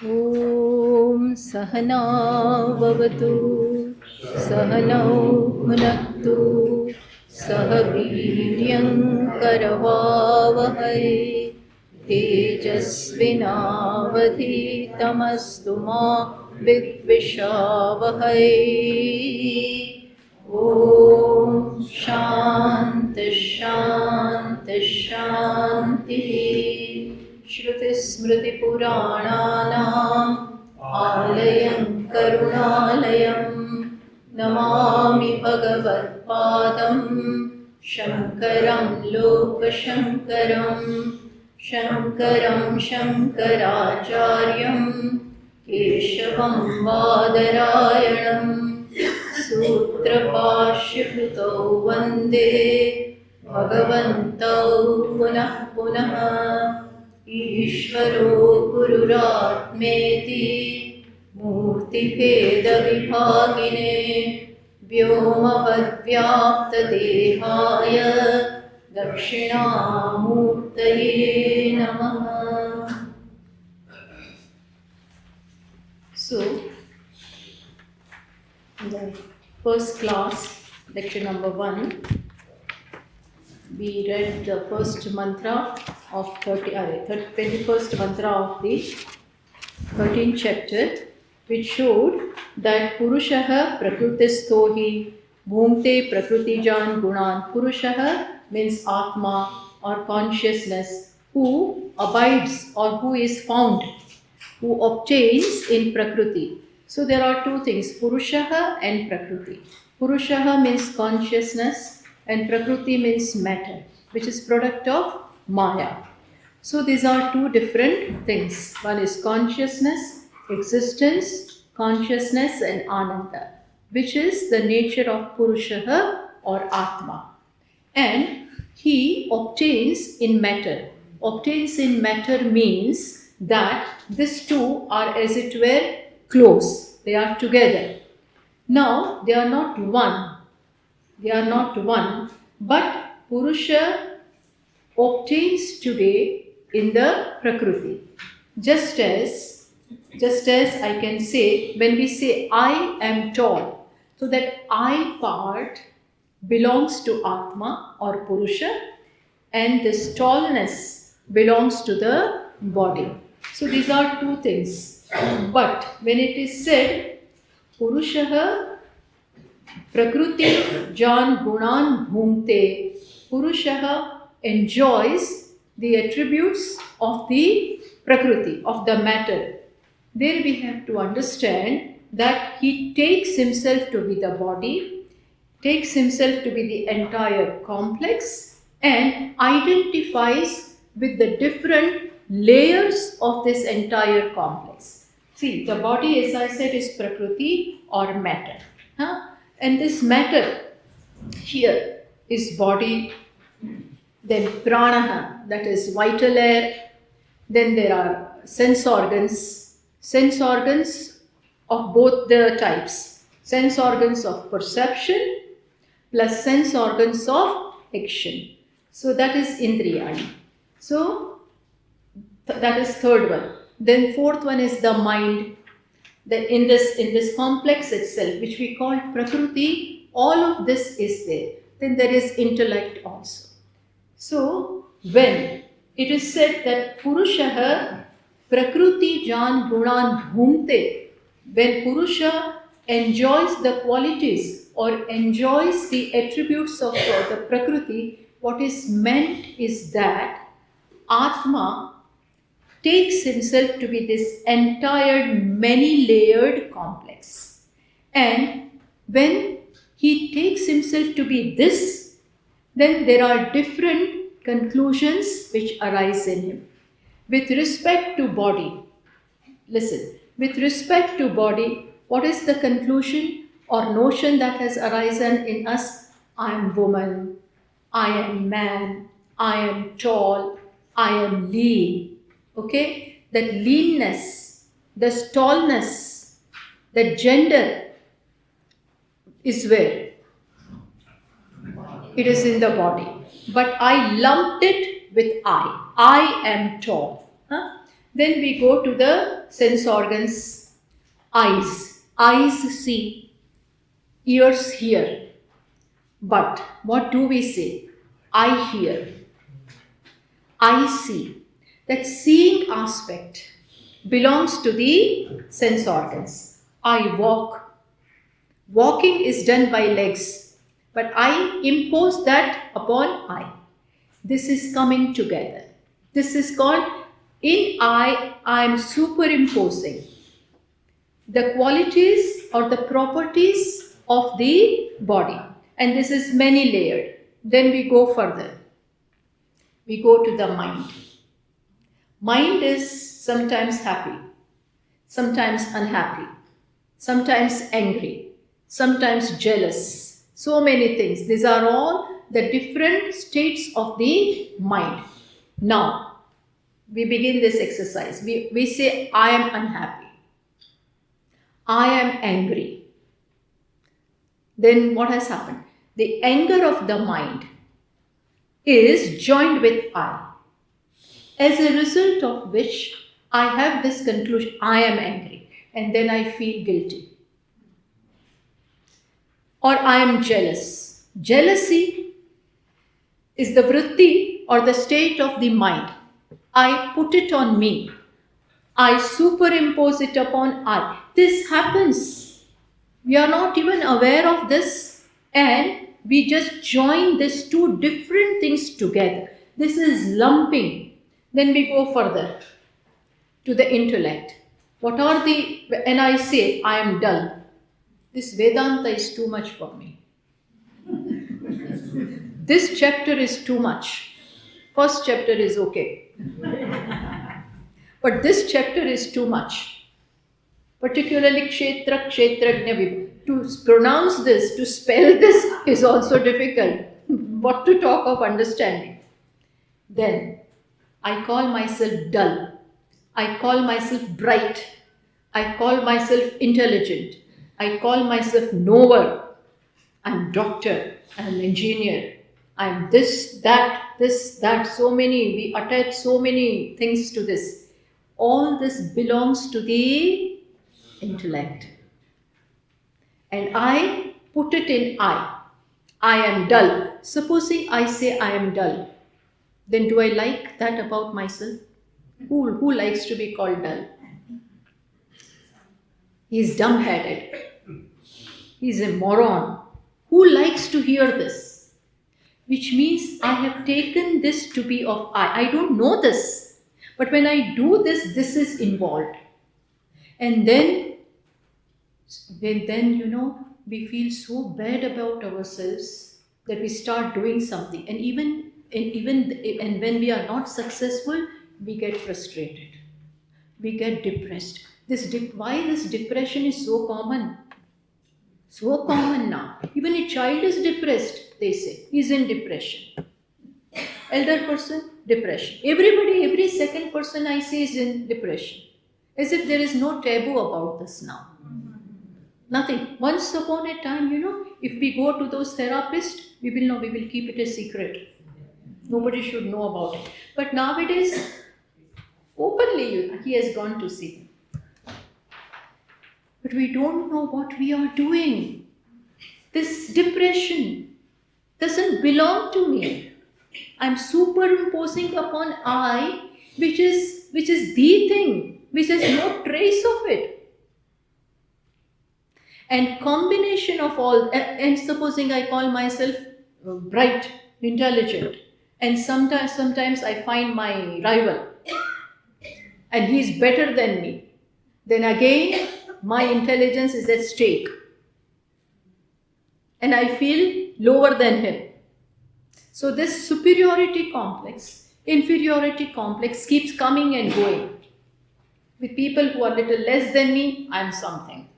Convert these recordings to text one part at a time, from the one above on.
Om Sahana Vavatu Sahanau Bhunaktu Sahaviryam Karavavahai Tejasvinavadhi Tamastu Ma Vidvishavahai. Om Shanti Shanti Shanti. Shruti Smriti Purananam Alayam Karunalayam Namami Bhagavad Padam Shankaram Lokashankaram Shankaram Shankaracharyam Keshavam Vadarayanam Sutra Bhashyakruto Vande Bhagavantau Punah Punah Ishvaro Gururatmeti Murtibheda Vibhagine Vyomavadvyapta Dehaya Dakshinamurtaye Namaha. So, the first class, lecture number 1, we read the first mantra of 21st mantra of the 13th chapter, which showed that Purushaha Prakrutistho hi bhungte Prakrutijan Gunan. Purushaha means Atma or consciousness, who abides or who is found who obtains in Prakriti. So there are two things, Purushaha and Prakriti. Purushaha means consciousness and Prakriti means matter, which is product of Maya. So these are two different things. One is consciousness, existence, consciousness and Ananda, which is the nature of Purushaha or Atma. And he obtains in matter. Obtains in matter means that these two are, as it were, close. They are together. Now, they are not one. They are not one. But Purusha obtains today in the Prakriti. Just as I can say, when we say I am tall, so that I part belongs to Atma or Purusha, and this tallness belongs to the body. So these are two things. But when it is said, Purushaha Prakriti Jan Gunan Bhumte, Purushaha enjoys the attributes of the Prakriti, of the matter. There we have to understand that he takes himself to be the body, takes himself to be the entire complex, and identifies with the different layers of this entire complex. See, the body, as I said, is Prakriti or matter. And this matter here is body, then pranaha, that is vital air, then there are sense organs of both the types, sense organs of perception plus sense organs of action. So that is indriyani. So that is third one. Then fourth one is the mind. Then in this complex itself, which we call Prakriti, all of this is there. Then there is intellect also. So when it is said that Purushaha Prakriti Jan Gunan Bhumte, when Purusha enjoys the qualities or enjoys the attributes of the Prakriti, what is meant is that Atma takes himself to be this entire many-layered complex. And when he takes himself to be this, then there are different conclusions which arise in him. With respect to body, listen, with respect to body, what is the conclusion or notion that has arisen in us? I am woman, I am man, I am tall, I am lean. Okay, that leanness, the tallness, that gender is where? It is in the body. But I lumped it with I. I am tall. Then we go to the sense organs. Eyes. Eyes see. Ears hear. But what do we say? I hear. I see. That seeing aspect belongs to the sense organs. I walk. Walking is done by legs, but I impose that upon I. This is coming together. This is called, in I am superimposing the qualities or the properties of the body. And this is many layered. Then we go further. We go to the mind. Mind is sometimes happy, sometimes unhappy, sometimes angry, sometimes jealous. So many things. These are all the different states of the mind. Now, we begin this exercise. We say, I am unhappy. I am angry. Then what has happened? The anger of the mind is joined with I. As a result of which, I have this conclusion, I am angry, and then I feel guilty. Or I am jealous. Jealousy is the vritti or the state of the mind. I put it on me. I superimpose it upon I. This happens. We are not even aware of this, and we just join these two different things together. This is lumping. Then we go further to the intellect. and I say, I am dull. This Vedanta is too much for me. This chapter is too much. First chapter is okay. But this chapter is too much. Particularly kshetra, kshetrajna vibha. To pronounce this, to spell this is also difficult. What to talk of understanding? Then, I call myself dull. I call myself bright. I call myself intelligent. I call myself knower. I'm doctor. I'm engineer. I'm this, that, so many. We attach so many things to this. All this belongs to the intellect. And I put it in I. I am dull. Supposing I say I am dull, then do I like that about myself? Who likes to be called dull? He's dumb-headed. He's a moron. Who likes to hear this? Which means I have taken this to be of I. I don't know this. But when I do this, this is involved. And then we feel so bad about ourselves that we start doing something. And even when we are not successful, we get frustrated. We get depressed. Why this depression is so common? So common now. Even a child is depressed, they say. He's in depression. Elder person, depression. Every second person I see is in depression. As if there is no taboo about this now. Nothing. Once upon a time, if we go to those therapists, we will keep it a secret. Nobody should know about it. But nowadays, openly he has gone to see. But we don't know what we are doing. This depression doesn't belong to me. I'm superimposing upon I, which is the thing, which has no trace of it. And combination of all, and supposing I call myself bright, intelligent, and sometimes I find my rival, and he's better than me, then again my intelligence is at stake, and I feel lower than him. So this superiority complex, inferiority complex keeps coming and going. With people who are little less than me, I'm something.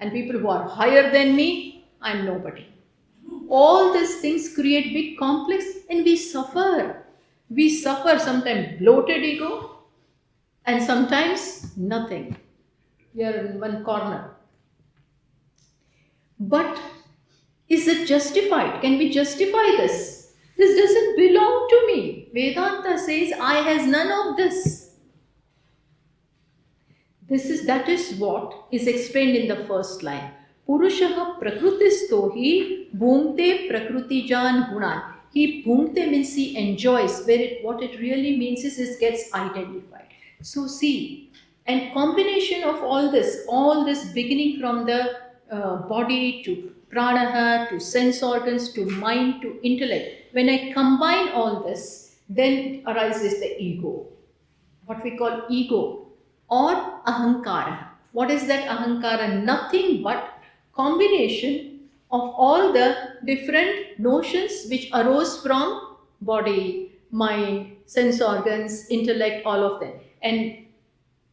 And people who are higher than me, I'm nobody. All these things create big complex and we suffer. We suffer sometimes bloated ego and sometimes nothing. We are in one corner. But is it justified? Can we justify this? This doesn't belong to me. Vedanta says I has none of this. That is what is explained in the first line. Purushaha prakrutisto hi bhungte prakrutijan gunan. He bhungte means he enjoys, what it really means is it gets identified. So see, and combination of all this beginning from the body to pranaha to sense organs to mind to intellect. When I combine all this, then arises the ego. What we call ego. Or ahankara. What is that ahankara? Nothing but combination of all the different notions which arose from body, mind, sense organs, intellect, all of them. And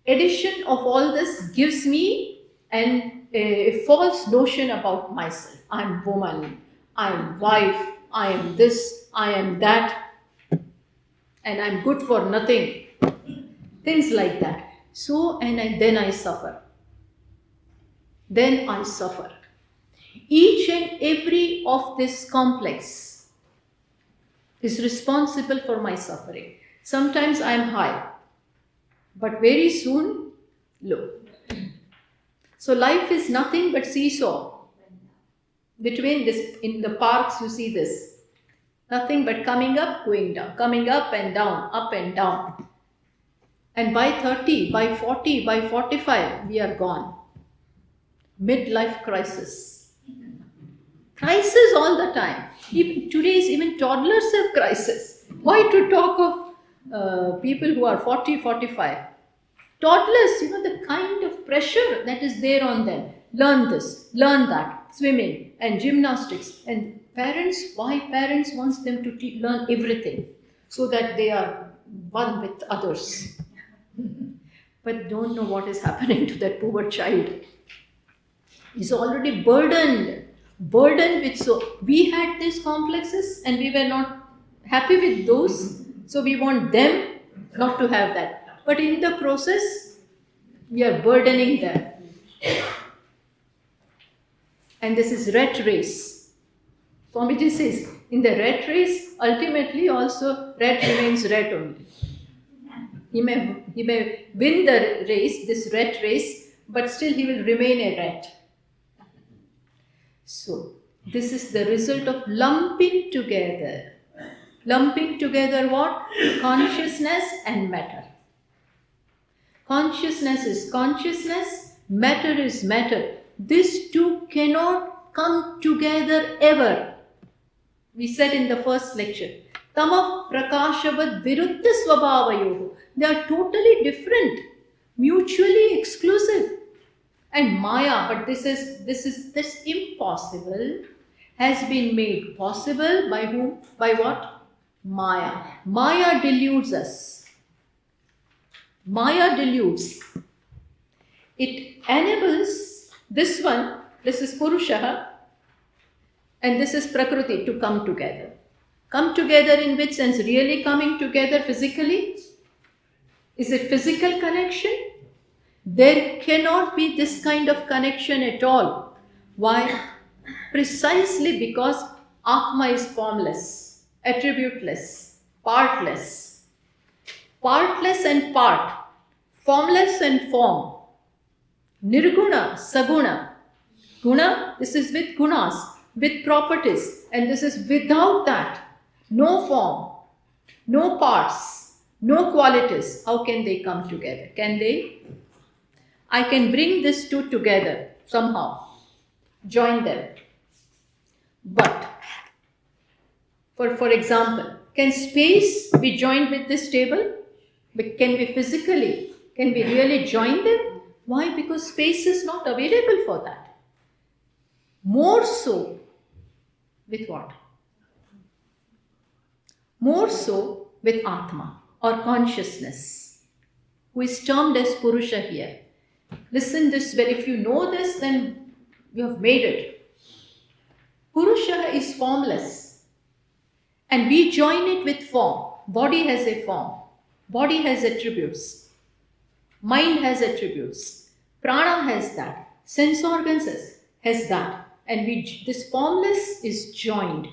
addition of all this gives me a false notion about myself. I'm woman, I'm wife, I am this, I am that, and I'm good for nothing. Things like that. So, then I suffer. Then I suffer. Each and every of this complex is responsible for my suffering. Sometimes I am high, but very soon low. So life is nothing but seesaw. Between this, in the parks you see this. Nothing but coming up, going down, coming up and down, up and down. And by 30, by 40, by 45, we are gone. Midlife crisis. Crisis all the time. Even toddlers have crisis. Why to talk of people who are 40, 45? Toddlers, the kind of pressure that is there on them. Learn this, learn that, swimming and gymnastics. And parents, why parents wants them to learn everything so that they are one with others. But don't know what is happening to that poor child. He's already burdened with, so we had these complexes and we were not happy with those, so we want them not to have that. But in the process, we are burdening them. And this is rat race. Swamiji says, in the rat race, ultimately also rat remains rat only. He may win the race, this rat race, but still he will remain a rat. So, this is the result of lumping together. Lumping together what? Consciousness and matter. Consciousness is consciousness, matter is matter. These two cannot come together ever. We said in the first lecture, Tama prakashavad viruddha svabhavayoho. They are totally different, mutually exclusive. And Maya, but this impossible has been made possible by whom? By what? Maya. Maya deludes us. Maya deludes. It enables this one, this is Purusha, and this is Prakriti to come together. Come together in which sense? Really coming together physically? Is it physical connection? There cannot be this kind of connection at all. Why? Precisely because Atma is formless, attributeless, partless. Partless and part, formless and form. Nirguna, saguna. Guna, this is with gunas, with properties, and this is without that. No form, no parts, no qualities. How can they come together? Can they? I can bring these two together somehow, join them. But, for example, can space be joined with this table? Can we physically, can we really join them? Why? Because space is not available for that. More so with what? More so with Atma or consciousness, who is termed as Purusha here. Listen this well. If you know this, then you have made it. Purusha is formless, and we join it with form. Body has a form. Body has attributes. Mind has attributes. Prana has that. Sense organs has that. And this formless is joined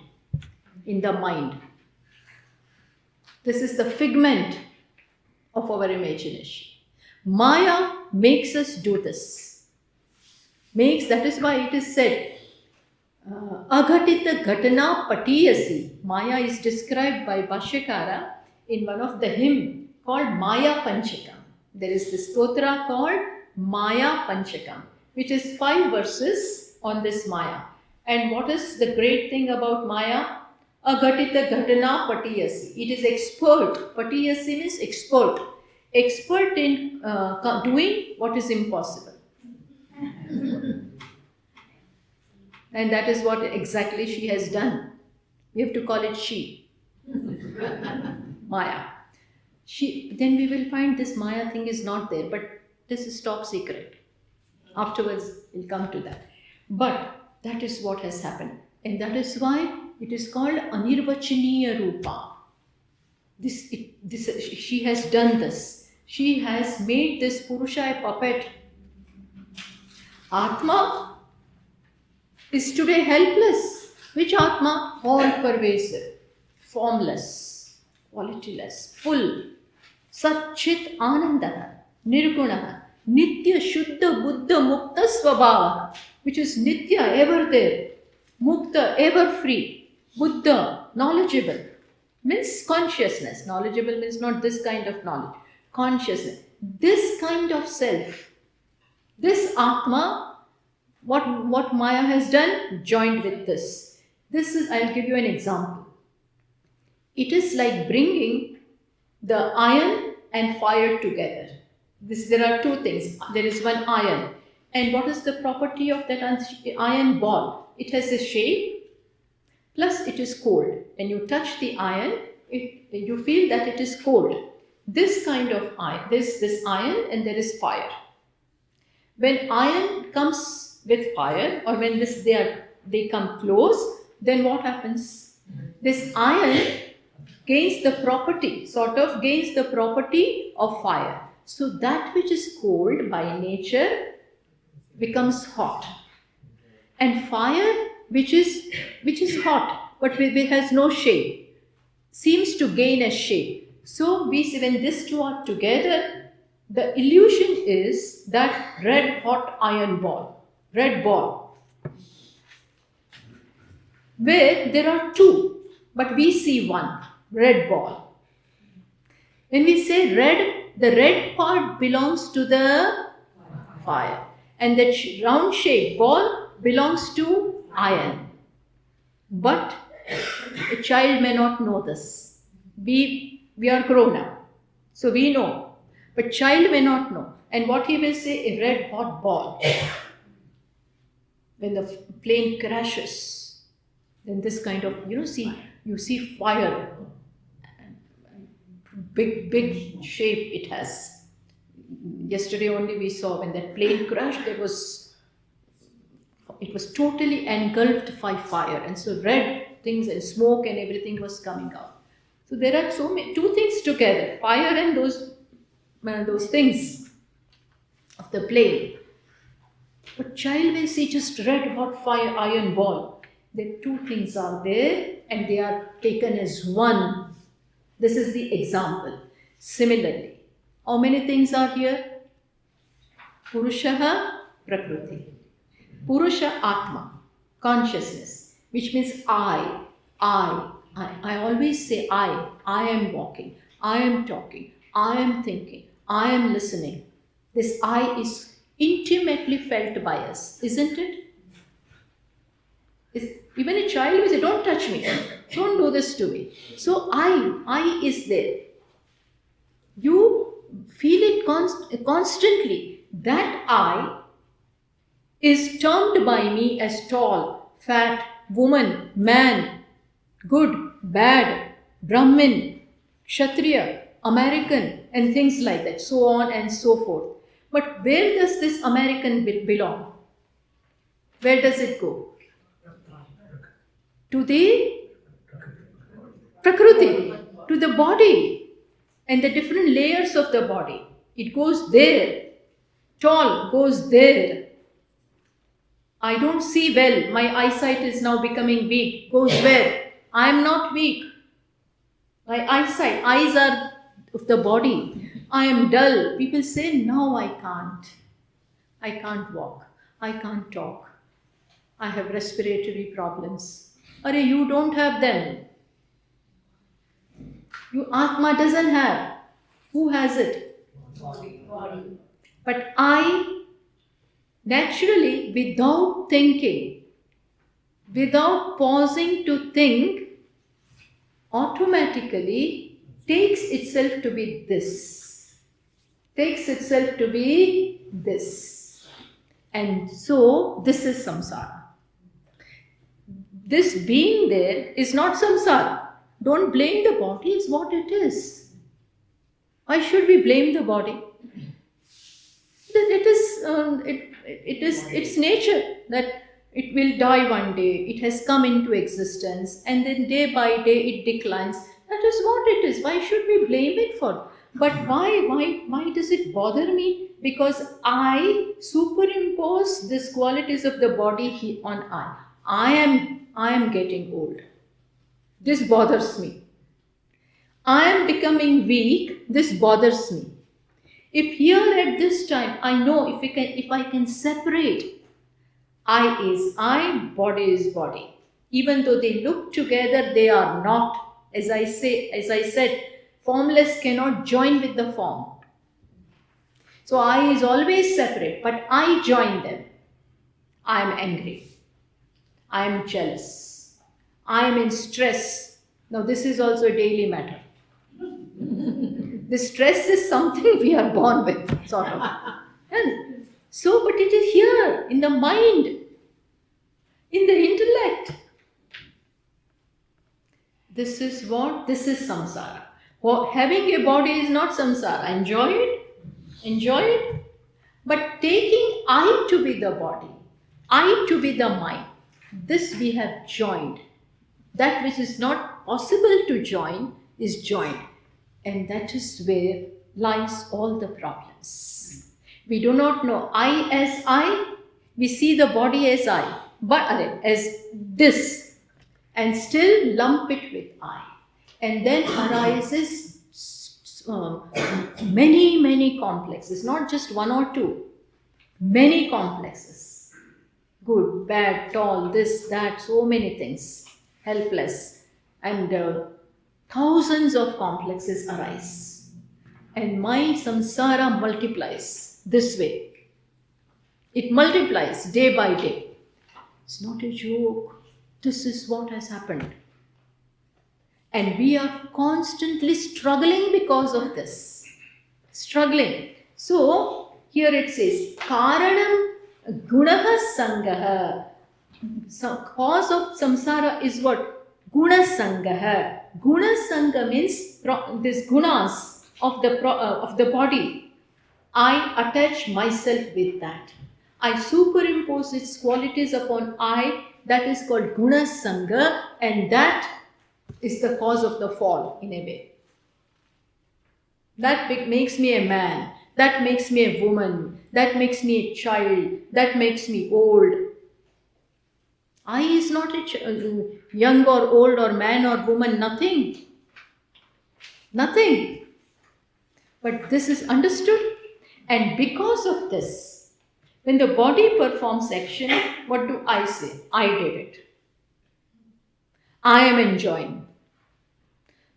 in the mind. This is the figment of our imagination. Maya makes us do this. That is why it is said, Aghatita Ghatana Patiyasi. Maya is described by Bhashyakara in one of the hymn called Maya Panchakam. There is this stotra called Maya Panchakam, which is 5 verses on this Maya. And what is the great thing about Maya? Aghatita Ghatana Patiyasi. It is expert. Patiyasi means expert. Expert in doing what is impossible. And that is what exactly she has done. We have to call it she. Maya. Then we will find this Maya thing is not there, but this is top secret. Afterwards, we'll come to that. But that is what has happened. And that is why it is called Anirvachaniya Rupa. She has done this. She has made this Purusha a puppet. Atma is today helpless. Which Atma? All-pervasive, formless, qualityless, full. Satchit Anandaha, Nirgunaha, Nitya Shuddha Buddha Mukta Svabhavaha, which is Nitya, ever there, Mukta, ever free, Buddha, knowledgeable, means consciousness. Knowledgeable means not this kind of knowledge. Consciousness. This kind of self, this Atma, what Maya has done, joined with this. I'll give you an example. It is like bringing the iron and fire together. there are two things. There is one iron. And what is the property of that iron ball? It has a shape, plus it is cold. When you touch the iron, you feel that it is cold. This kind of iron, this iron, and there is fire. When iron comes with fire, or when they come close, then what happens? This iron gains the property of fire. So that which is cold by nature becomes hot. And fire, which is hot, but it has no shape, seems to gain a shape. So when these two are together, the illusion is that red hot iron ball, red ball, where there are two, but we see one, red ball. When we say red, the red part belongs to the fire, and that round shaped ball belongs to iron. But a child may not know this. We are grown up, so we know. But child may not know. And what he will say, a red hot ball. When the plane crashes, then this kind of, you see fire. Big shape it has. Yesterday only we saw when that plane crashed, it was totally engulfed by fire. And so red things and smoke and everything was coming out. So there are two things together, fire and those things of the plane. But child will see just red hot fire iron ball. The two things are there and they are taken as one. This is the example. Similarly, how many things are here? Purushaha Prakriti. Purusha Atma, consciousness, which means I always say I am walking, I am talking, I am thinking, I am listening. This I is intimately felt by us, isn't it? Even a child will say, don't touch me, don't do this to me. So I is there. You feel it constantly. That I is termed by me as tall, fat, woman, man, good, bad, Brahmin, Kshatriya, American, and things like that, so on and so forth. But where does this American belong? Where does it go? To the Prakriti, to the body, and the different layers of the body. It goes there. Tall goes there. I don't see well. My eyesight is now becoming weak. Goes where? I am not weak. My eyes are of the body. I am dull. People say, no, I can't. I can't walk. I can't talk. I have respiratory problems. Arey, you don't have them. You Atma doesn't have. Who has it? Body. But I, naturally, without thinking, without pausing to think, automatically takes itself to be this. Takes itself to be this. And so, this is samsara. This being there is not samsara. Don't blame the body, it's what it is. Why should we blame the body? It is its nature that it will die one day. It has come into existence, and then day by day it declines. That is what it is. Why should we blame it for? But why does it bother me? Because I superimpose these qualities of the body on I. I am getting old. This bothers me. I am becoming weak. This bothers me. If here at this time, I know if I can separate, I is I, body is body. Even though they look together, they are not. As I said, formless cannot join with the form. So I is always separate, but I join them. I am angry. I am jealous. I am in stress. Now this is also a daily matter. The stress is something we are born with, sort of. And so, but it is here, in the mind, in the intellect. This is what? This is samsara. Having a body is not samsara. Enjoy it. But taking I to be the body, I to be the mind, this we have joined. That which is not possible to join is joined. And that is where lies all the problems. We do not know I as I. We see the body as I, but as this, and still lump it with I. And then arises many complexes, not just one or two, many complexes. Good, bad, tall, this, that, so many things, helpless. And thousands of complexes arise. And my samsara multiplies this way. It multiplies day by day. It's not a joke. This is what has happened. And we are constantly struggling because of this. Struggling. So, here it says, Karanam gunaha sangaha. So, cause of samsara is what? Guna sangaha. Guna sanga means this gunas of the body. I attach myself with that. I superimpose its qualities upon I. That is called guna sanga, and that is the cause of the fall, in a way. That makes me a man, that makes me a woman, that makes me a child, that makes me old. I is not a young or old or man or woman, nothing. Nothing. But this is understood, and because of this, when the body performs action, what do I say? I did it. I am enjoying.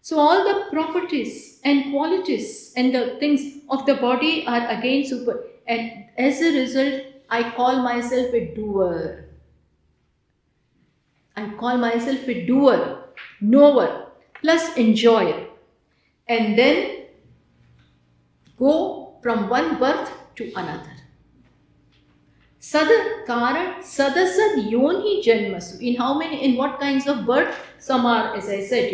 So all the properties and qualities and the things of the body are again super. And as a result, I call myself a doer. I call myself a doer, knower, plus enjoyer. And then go from one birth to another. Sadakaran sadasad yoni janmasu. In what kinds of birth? Some are, as I said,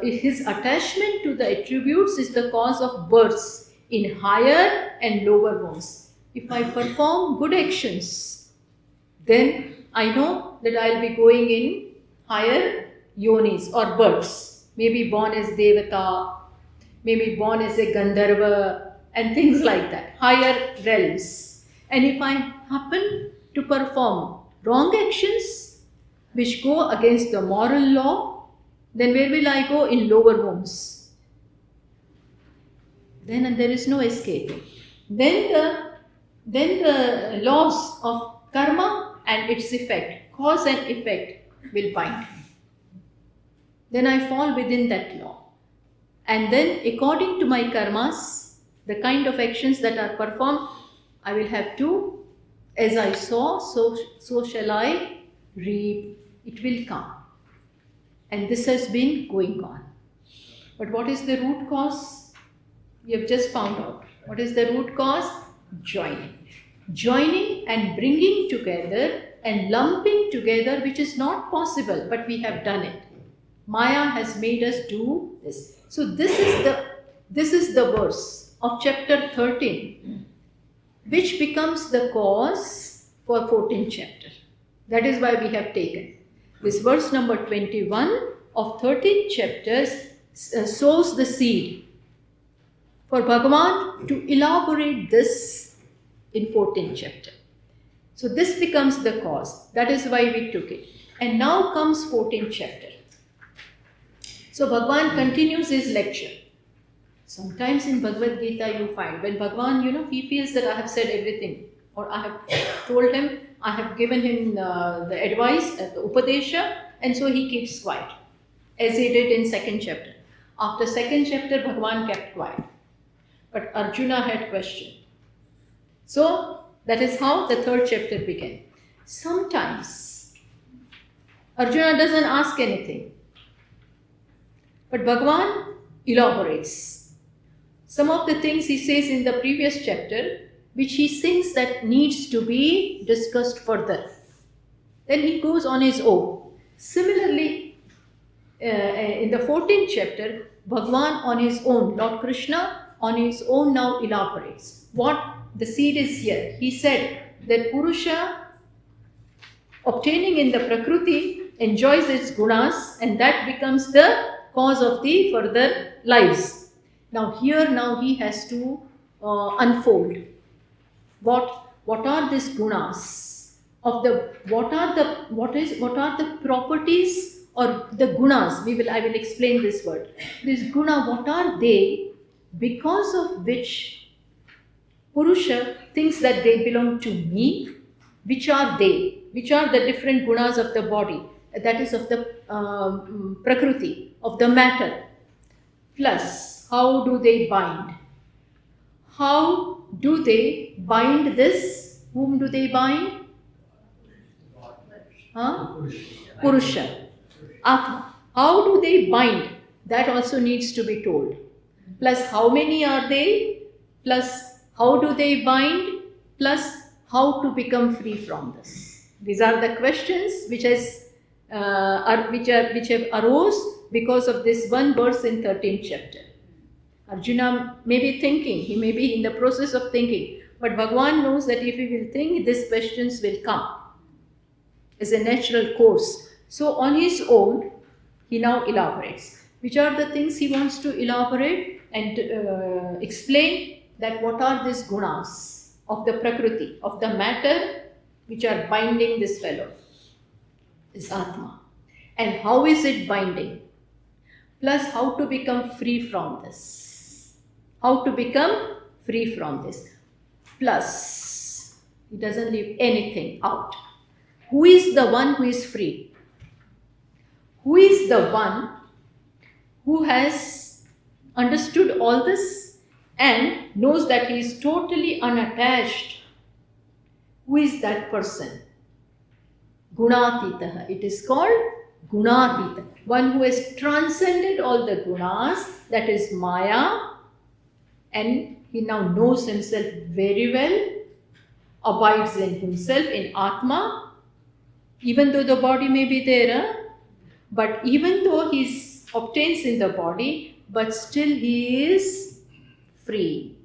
his attachment to the attributes is the cause of births in higher and lower wombs. If I perform good actions, then I know that I'll be going in higher yonis or births. Maybe born as Devata, maybe born as a Gandharva, and things like that, higher realms. And if I happen to perform wrong actions which go against the moral law, then where will I go? In lower wombs. Then there is no escaping. Then the laws of karma and its effect, cause and effect, will bind me. Then I fall within that law. And then according to my karmas, the kind of actions that are performed, I will have to, as I sow, so shall I reap. It will come. And this has been going on. But what is the root cause? We have just found out. What is the root cause? Joining. Joining and bringing together and lumping together, which is not possible, but we have done it. Maya has made us do this. So this is the verse of chapter 13, which becomes the cause for 14th chapter. That is why we have taken. This verse number 21 of 13th chapter sows the seed for Bhagavan to elaborate this in 14th chapter. So this becomes the cause. That is why we took it. And now comes 14th chapter. So Bhagavan continues his lecture. Sometimes in Bhagavad Gita you find, when Bhagavan, he feels that I have said everything, or I have told him, I have given him the advice, the upadesha, and so he keeps quiet, as he did in 2nd chapter. After 2nd chapter, Bhagavan kept quiet. But Arjuna had questioned. So that is how the 3rd chapter began. Sometimes Arjuna doesn't ask anything, but Bhagavan elaborates. some of the things he says in the previous chapter, which he thinks that needs to be discussed further. Then he goes on his own. Similarly, in the 14th chapter, Bhagwan on his own, Lord Krishna on his own now elaborates. What the seed is here. He said that Purusha, obtaining in the Prakriti, enjoys its gunas, and that becomes the cause of the further lives. Now here, he has to unfold. What are these gunas? What are the properties or the gunas? I will explain this word. This guna, what are they, because of which Purusha thinks that they belong to me? Which are they? Which are the different gunas of the body? That is of the Prakriti, of the matter. Plus, how do they bind? How do they bind this? Whom do they bind? Purusha. Atma. How do they bind? That also needs to be told. Plus, how many are they? Plus, how do they bind? Plus, how to become free from this? These are the questions which have arose because of this one verse in 13th chapter. Arjuna may be thinking, he may be in the process of thinking, but Bhagwan knows that if he will think, these questions will come as a natural course. So on his own, he now elaborates. Which are the things he wants to elaborate and explain, that what are these gunas of the Prakriti, of the matter, which are binding this fellow, this Atma. And how is it binding? Plus, how to become free from this. How to become free from this. Plus, he doesn't leave anything out. Who is the one who is free? Who is the one who has understood all this and knows that he is totally unattached? Who is that person? Gunatitaha. It is called Gunatita. One who has transcended all the gunas, that is Maya, and he now knows himself very well, abides in himself, in Atma, even though the body may be there, but even though he obtains in the body, but still he is free,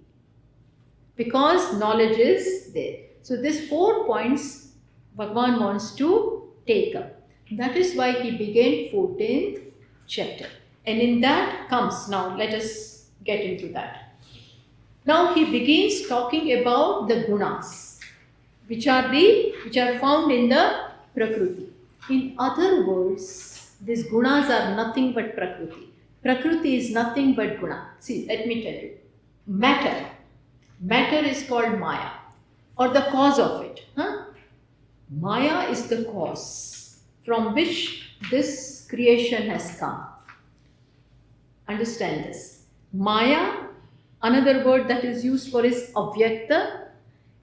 because knowledge is there. So these 4 points Bhagwan wants to take up. That is why he began 14th chapter. And in that comes, now let us get into that. Now he begins talking about the gunas, which are found in the Prakriti. In other words, these gunas are nothing but Prakriti. Prakriti is nothing but guna. See, let me tell you. Matter. Matter is called Maya, or the cause of it. Maya is the cause from which this creation has come. Understand this. Maya, another word that is used for is avyakta,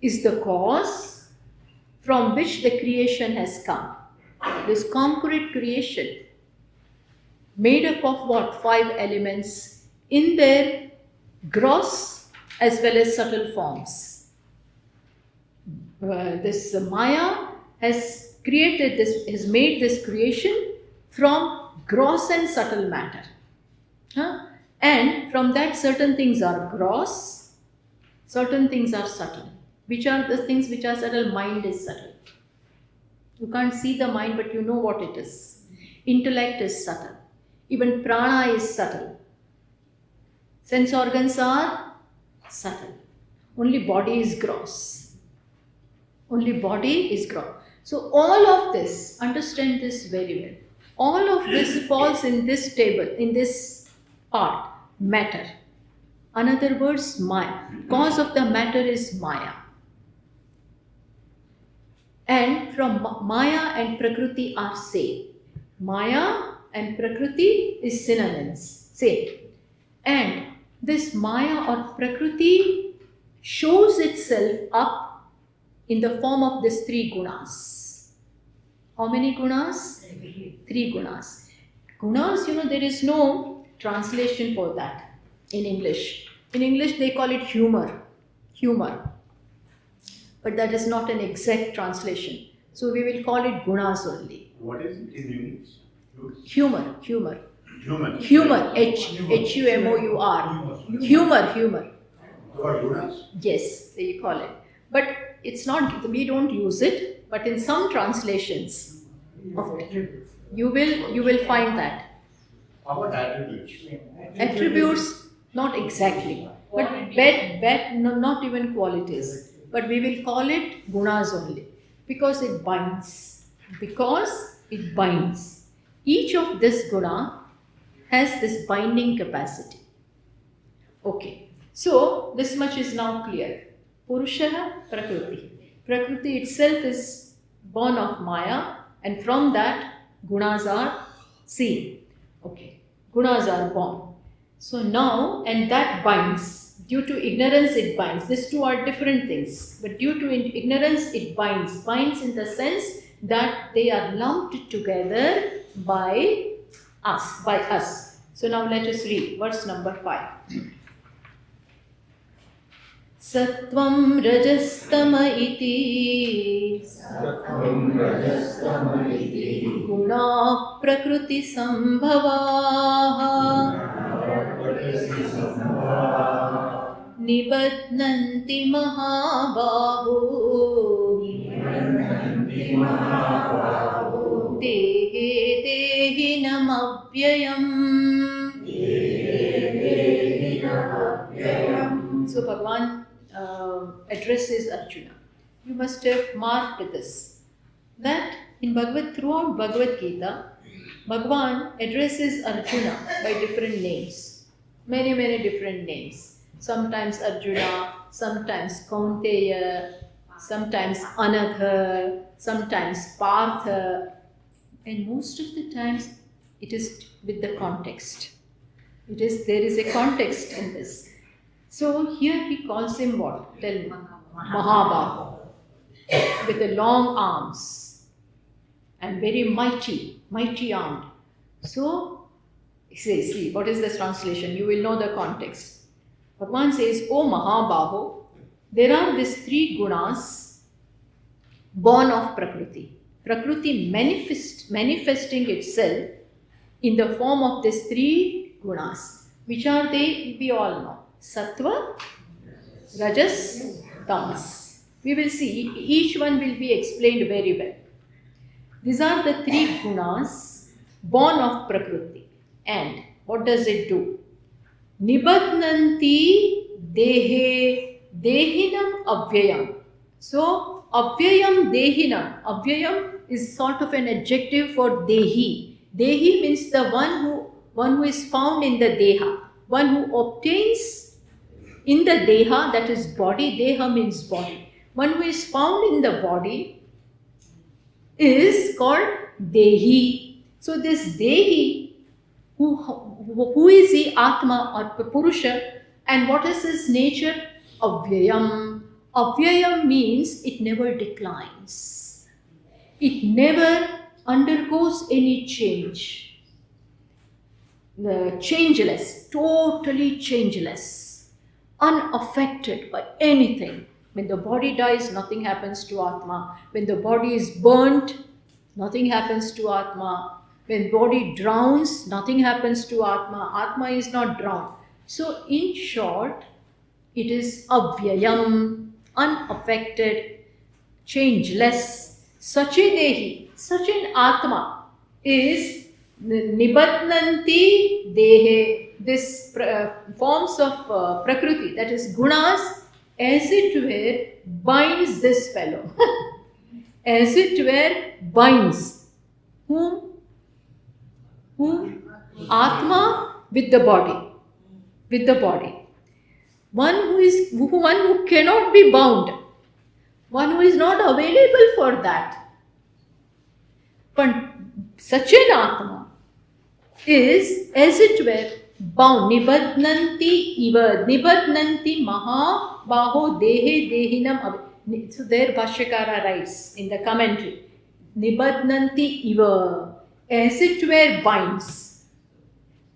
is the cause from which the creation has come. This concrete creation, made up of what? 5 elements in their gross as well as subtle forms. This Maya has created this, has made this creation from gross and subtle matter. And from that, certain things are gross, certain things are subtle. Which are the things which are subtle? Mind is subtle. You can't see the mind, but you know what it is. Intellect is subtle. Even prana is subtle. Sense organs are subtle. Only body is gross. Only body is gross. So all of this, understand this very well. All of this falls in this table, in this part, matter. In other words, Maya. Cause of the matter is Maya. And from Maya and Prakriti are same. Maya and Prakriti is synonyms, same. And this Maya or Prakriti shows itself up in the form of these 3 gunas. How many gunas? 3 gunas. Gunas, there is no translation for that in English. In English they call it humor. Humor. But that is not an exact translation. So we will call it gunas only. What is it in English? Humor. Humor. Human. Humor. H-U-M-O-U-R. Humor. What, gunas? Yes, you call it. But it's not, we don't use it, but in some translations of it, you will find that. How about attributes? Attributes, not exactly, but not even qualities. But we will call it gunas only, because it binds. Each of this guna has this binding capacity. Okay, so this much is now clear. Purusha Prakriti. Prakriti itself is born of Maya, and from that gunas are seen. Okay, gunas are born. So now, and that binds. Due to ignorance, it binds. These two are different things, but due to ignorance, it binds. Binds in the sense that they are lumped together by us. So now let us read verse number 5. Sattvam rajastama iti guna prakriti sambhavaha nibadnanti mahabaho dehe dehinam avyayam. So Bhagavan addresses Arjuna. You must have marked this, that throughout Bhagavad Gita, Bhagavan addresses Arjuna by different names, many different names. Sometimes Arjuna, sometimes Kaunteya, sometimes Anagha, sometimes Partha, and most of the times it is with the context. There is a context in this. So here he calls him what? Tell me. Mahabaho, with the long arms and very mighty armed. So he says, see, what is this translation? You will know the context. Bhagavan says, O Mahabaho, there are these three gunas born of Prakriti. Prakriti manifesting itself in the form of these three gunas. Which are they? We all know. Sattva, Rajas, Tamas. We will see, each one will be explained very well. These are the three gunas born of Prakriti. And what does it do? Nibadnanti dehinam avyayam. So, avyayam dehinam. Avyayam is sort of an adjective for dehi. Dehi means the one who is found in the deha. One who obtains in the deha, that is body. Deha means body. One who is found in the body is called dehi. So this dehi, who is he? Atma or Purusha, and what is his nature? Avyayam. Avyayam means it never declines. It never undergoes any change. Changeless, totally changeless, unaffected by anything. When the body dies, nothing happens to Atma. When the body is burnt, nothing happens to Atma. When body drowns, nothing happens to Atma. Atma is not drowned. So in short, it is avyayam, unaffected, changeless. Sachidehi, such an Atma is nibadnanti dehe. This forms of Prakriti, that is gunas, as it were, binds this fellow. As it were, binds. Whom? Atma with the body. With the body. One who cannot be bound. One who is not available for that. But such an Atma is, as it were, bound. Nibadnanti iva. Nibadnanti mahabaho dehe dehinam. So there Bhashyakara writes in the commentary. Nibadnanti iva. As it were, binds.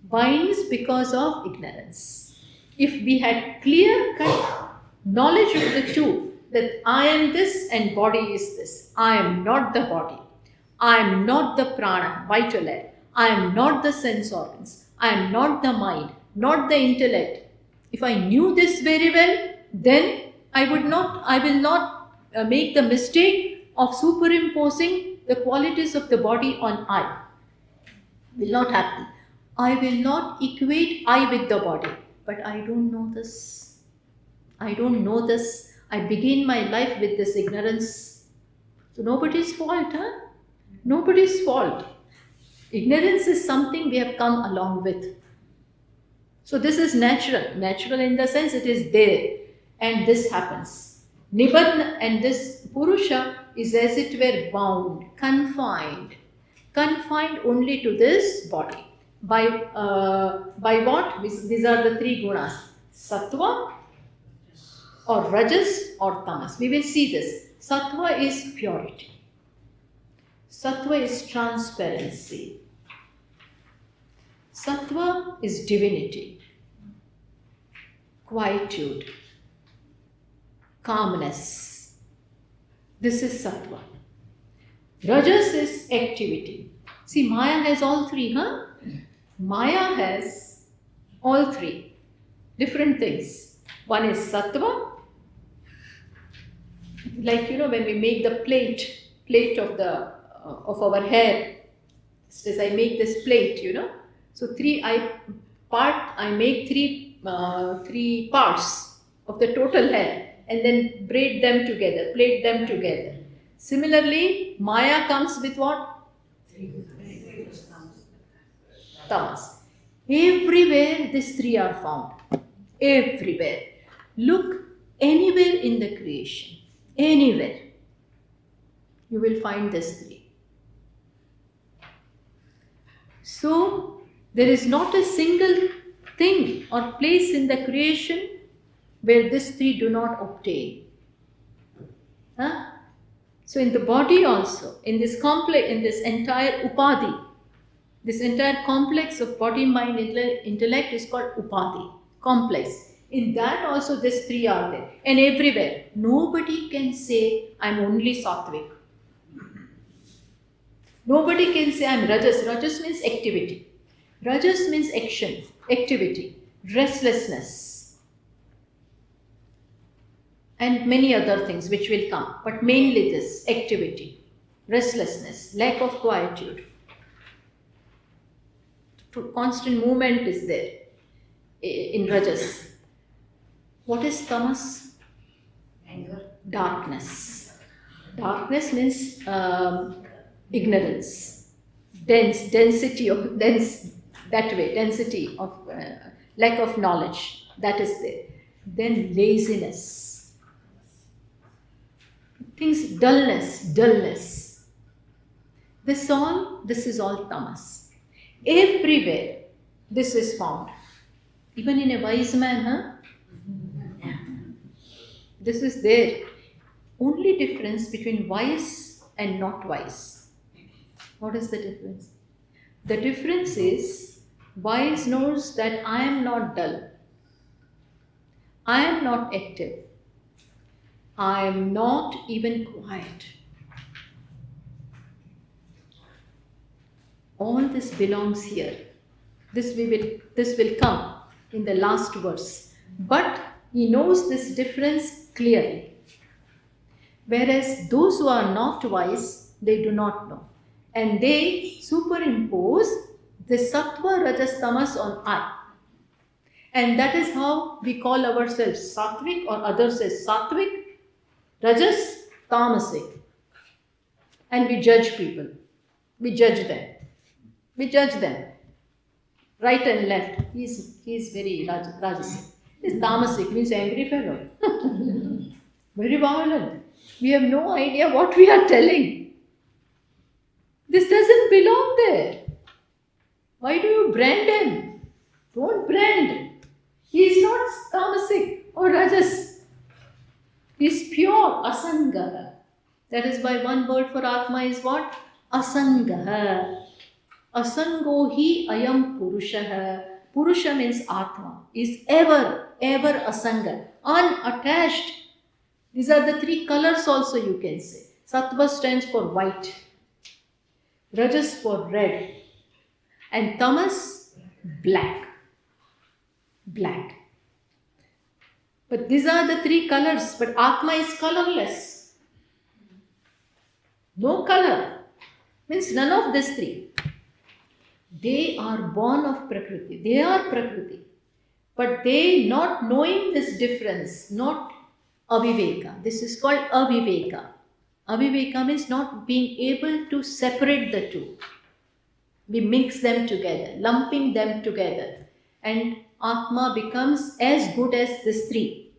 Binds because of ignorance. if we had clear-cut knowledge of the two, that I am this and body is this. I am not the body. I am not the prana, vital air. I am not the sense organs. I am not the mind, not the intellect. If I knew this very well, then I will not make the mistake of superimposing the qualities of the body on I. Will not happen. I will not equate I with the body. But I don't know this. I don't know this. I begin my life with this ignorance. So nobody's fault, huh? Nobody's fault. Ignorance is something we have come along with. So this is natural. Natural in the sense it is there. And this happens. Nibbana and this Purusha is as it were bound, confined. Confined only to this body. By what? These are the three gunas. Sattva or rajas or tamas. We will see this. Sattva is purity. Sattva is transparency. Sattva is divinity. Quietude. Calmness. This is sattva. Rajas is activity. See, Maya has all three, huh? Maya has all three different things. One is sattva, like when we make the plate of our hair. As I make this plate, So I make three parts of the total hair and then braid them together, plait them together. Similarly, Maya comes with what? Tamas. Everywhere these three are found. Everywhere. Look anywhere in the creation. Anywhere. You will find these three. So, there is not a single thing or place in the creation where these three do not obtain. Huh? So in the body also, in this complex, in this entire upadhi, this entire complex of body, mind, intellect is called upadhi, complex. In that also these three are there. And everywhere, nobody can say, I'm only sattvic. Nobody can say, I'm rajas. Rajas means activity. Rajas means action, activity, restlessness, and many other things which will come. But mainly this, activity, restlessness, lack of quietude. Constant movement is there in Rajas. What is tamas? Anger. Darkness. Darkness means ignorance, density of lack of knowledge. That is there. Then laziness. Things, dullness. This is all tamas. Everywhere this is found. Even in a wise man, huh? This is there. Only difference between wise and not wise. What is the difference? The difference is wise knows that I am not dull. I am not active. I am not even quiet. All this belongs here. This will come in the last verse. But he knows this difference clearly. Whereas those who are not wise, they do not know. And they superimpose the sattva, rajas, tamas on I. And that is how we call ourselves sattvic, or others as sattvic, rajas, tamasic. And we judge people. We judge them. Right and left. He's very rajasic. This tamasic means angry fellow. Very violent. We have no idea what we are telling. This doesn't belong there. Why do you brand him? Don't brand. He is not tamasic or rajas. He is pure, asanga. That is why one word for Atma is what? Asanga. Asango hi ayam purushaha Purusha means Atma, is ever asanga, unattached. These are the three colors also you can say. Sattva stands for white, Rajas for red, and tamas, black. Black. But these are the three colors, but Atma is colorless. No color. Means none of these three. They are born of Prakriti. They are Prakriti. But they not knowing this difference, not aviveka. This is called aviveka. Aviveka means not being able to separate the two. We mix them together, lumping them together. And Atma becomes as good as these three.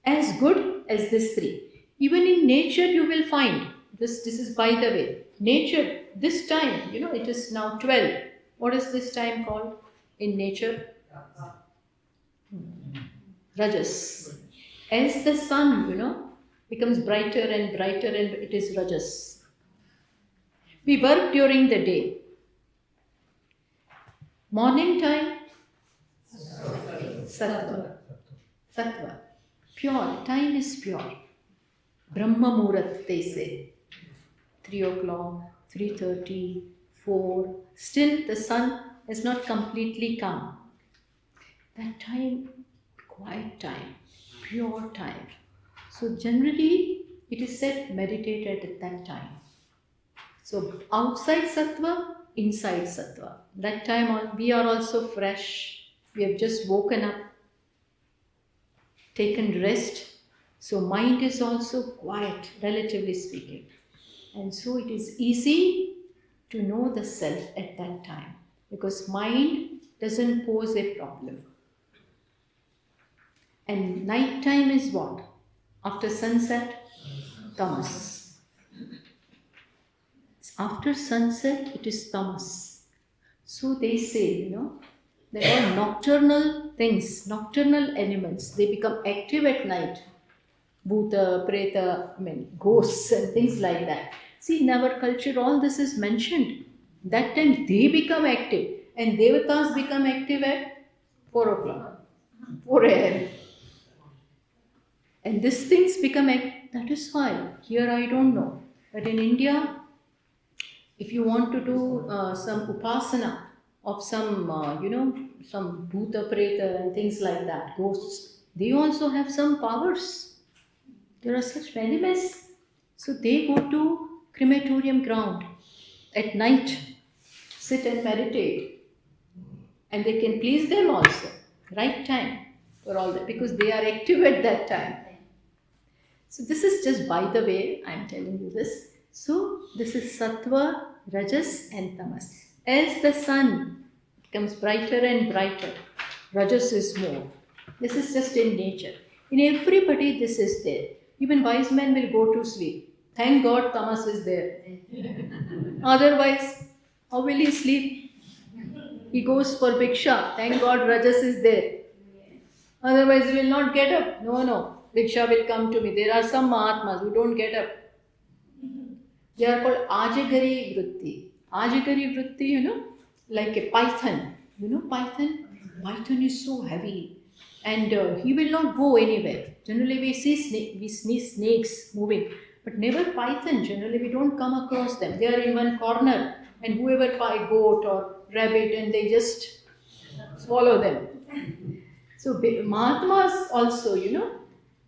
As good as these three. Even in nature you will find, this is by the way, nature, this time, it is now 12. What is this time called in nature? Rajas. As the sun, becomes brighter and brighter, and it is Rajas. We work during the day. Morning time, sattva. Sattva. Pure. Time is pure. Brahma Muhurat, they say. 3 o'clock, 3:30, 4. Still the sun has not completely come. That time, quiet time, pure time. So generally, it is said meditated at that time. So outside sattva, inside sattva. That time we are also fresh. We have just woken up, taken rest. So mind is also quiet, relatively speaking. And so it is easy to know the self at that time, because mind doesn't pose a problem. And night time is what? After sunset, tamas. After sunset, it is tamas. So they say, that all nocturnal things, nocturnal elements, they become active at night. Bhuta, preta, ghosts and things like that. See, in our culture, all this is mentioned. That time they become active, and devatas become active at 4 o'clock, 4 a.m. And these things become active. That is why, here I don't know. But in India, if you want to do some upasana of some, some bhuta, preta and things like that, ghosts, they also have some powers. There are such elements. So they go to crematorium ground at night, sit and meditate. And they can please them also. Right time for all that, because they are active at that time. So this is just by the way, I am telling you this. So this is sattva, rajas and tamas. As the sun becomes brighter and brighter, rajas is more. This is just in nature. In everybody this is there. Even wise men will go to sleep. Thank God tamas is there. Otherwise, how will he sleep? He goes for bhiksha. Thank God rajas is there. Otherwise he will not get up. No. Bhiksha will come to me. There are some Mahatmas who don't get up. They are called ajagari vritti. Ajagari vritti, like a python. Python? Python is so heavy. And he will not go anywhere. Generally we see snakes moving. But never python. Generally we don't come across them. They are in one corner. And whoever buy goat or rabbit, and they just swallow them. So Mahatmas also,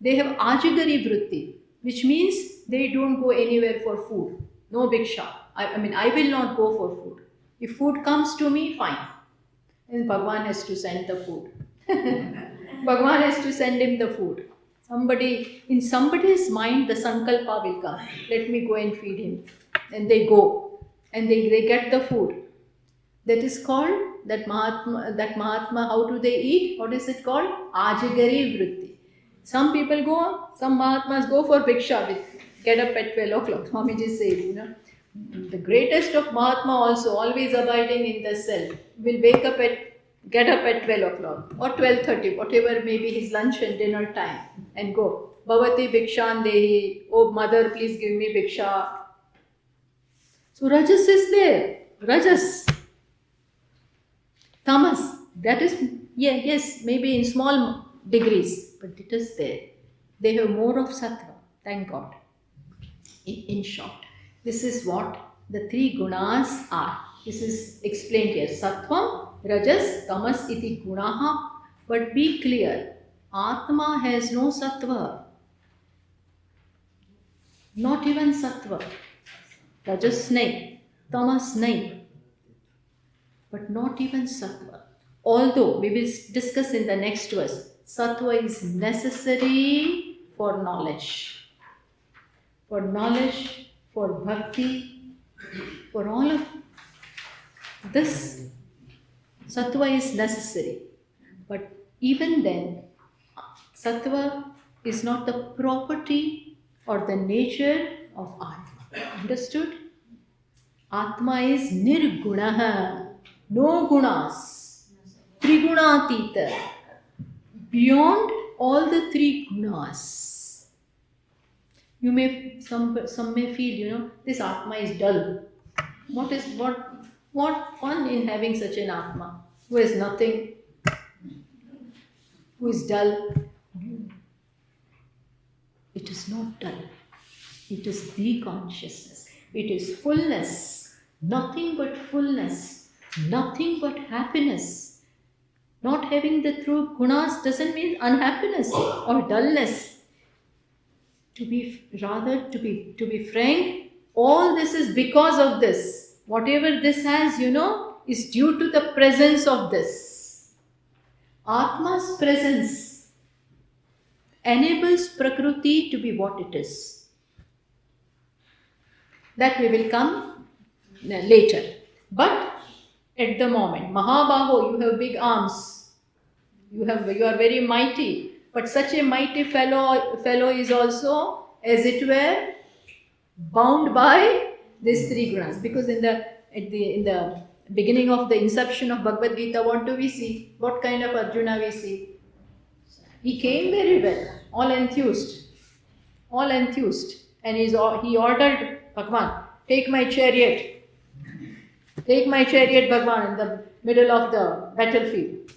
they have ajagari vritti, which means they don't go anywhere for food. No bhiksha. I will not go for food. If food comes to me, fine. And Bhagwan has to send the food. Bhagwan has to send him the food. In somebody's mind, the sankalpa will come. Let me go and feed him. And they go. And they get the food. That is called, that Mahatma, how do they eat? What is it called? Ajagari vritti. Some people go, some Mahatmas go for bhiksha, get up at 12 o'clock. Swamiji says, the greatest of Mahatma also, always abiding in the self, will get up at 12 o'clock or 12:30, whatever may be his lunch and dinner time, and go. Bhavati bhikshan dehi, oh mother, please give me bhiksha. So Rajas is there. Rajas. Tamas, that is, yeah, yes, maybe in small degrees, but it is there. They have more of sattva, thank God. In short, this is what the three gunas are. This is explained here. Sattvam, Rajas, Tamas iti gunaha. But be clear, Atma has no sattva. Not even sattva. Rajas nahi, Tamas nahi. But not even sattva. Although we will discuss in the next verse, sattva is necessary for knowledge. For knowledge, for bhakti, for all of this, sattva is necessary. But even then, sattva is not the property or the nature of Atma. Understood? Atma is nirgunaha, no gunas, trigunatita, beyond all the three gunas. You may, some may feel, this Atma is dull. What fun in having such an Atma who has nothing, who is dull? It is not dull. It is the consciousness. It is fullness. Nothing but fullness. Nothing but happiness. Not having the true gunas doesn't mean unhappiness or dullness. To be frank, all this is because of this. Whatever this has, is due to the presence of this. Atma's presence enables Prakriti to be what it is. That we will come later. But at the moment, Mahabaho, you have big arms. You are very mighty. But such a mighty fellow is also, as it were, bound by these three gunas. Because in the beginning of the inception of Bhagavad Gitã, what do we see? What kind of Arjuna we see? He came very well, all enthused, and he ordered Bhagwan, take my chariot, Bhagwan, in the middle of the battlefield.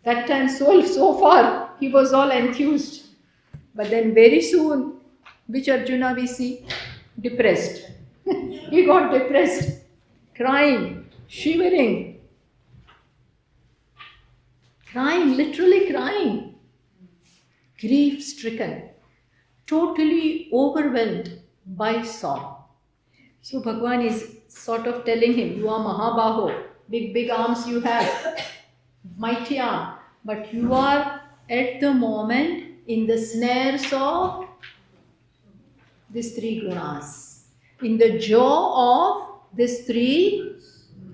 That time, so far, he was all enthused. But then very soon, which Arjuna we see? Depressed. He got depressed, crying, shivering, literally crying, grief-stricken, totally overwhelmed by sorrow. So Bhagwan is sort of telling him, you are Mahabaho, big arms you have, mighty arm, but you are at the moment in the snares of these three gunas, in the jaw of these three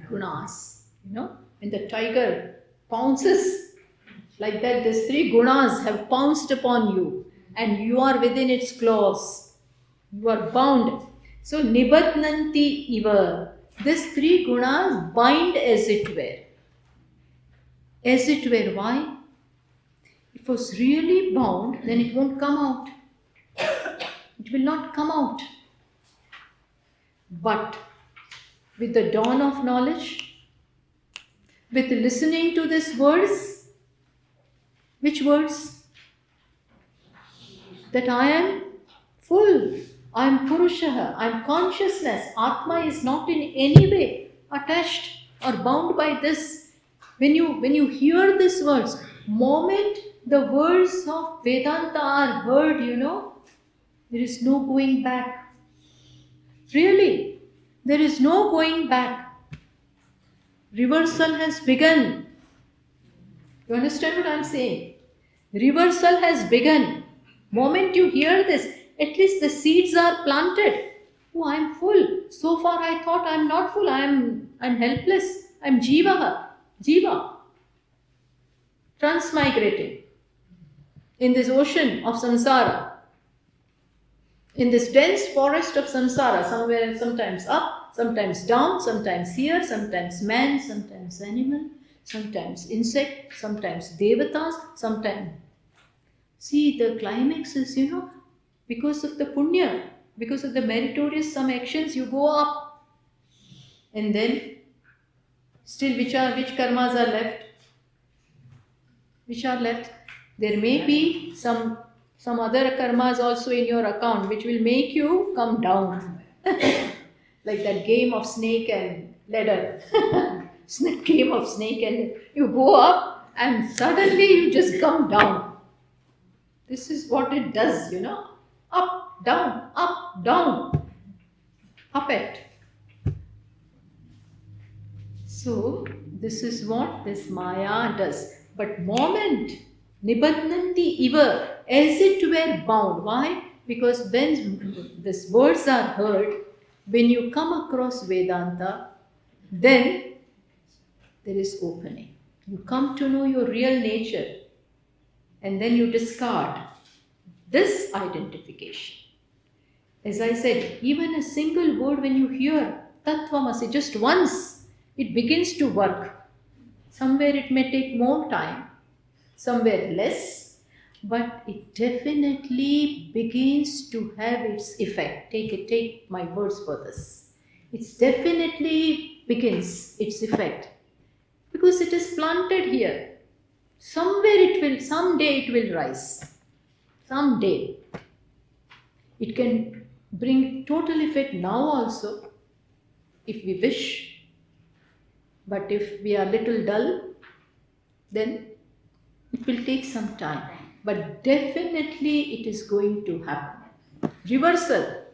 gunas. When the tiger pounces like that, these three gunas have pounced upon you and you are within its claws. You are bound. So, nibatnanti iva. These three gunas bind as it were. As it were. Why? If it was really bound, then it won't come out. It will not come out. But with the dawn of knowledge, with listening to these words, which words? That I am full, I am Purusha, I am consciousness. Atma is not in any way attached or bound by this. When you hear these words, moment the words of Vedanta are heard, there is no going back. Really, there is no going back. Reversal has begun. You understand what I am saying? Reversal has begun. Moment you hear this, at least the seeds are planted. Oh, I am full. So far I thought I am not full. I am helpless. I am jiva. Transmigrating in this ocean of samsara. In this dense forest of samsara, somewhere, sometimes up, sometimes down, sometimes here, sometimes man, sometimes animal, sometimes insect, sometimes devatas, sometimes. See, the climax is, because of the punya, because of the meritorious some actions, you go up. And then Still, which karmas are left? Which are left? There may be some other karmas also in your account which will make you come down. Like that game of snake and ladder. Game of snake and you go up and suddenly you just come down. This is what it does, Up, down, up, down. Up it. So, this is what this Maya does. But moment, nibadnanti iva, as it were bound. Why? Because when these words are heard, when you come across Vedanta, then there is opening. You come to know your real nature and then you discard this identification. As I said, even a single word when you hear tattvamasi just once, it begins to work. Somewhere it may take more time, somewhere less, but it definitely begins to have its effect. Take my words for this. It definitely begins its effect because it is planted here. Someday it will rise. Someday. It can bring total effect now also, if we wish. But if we are little dull, then it will take some time. But definitely it is going to happen. Reversal.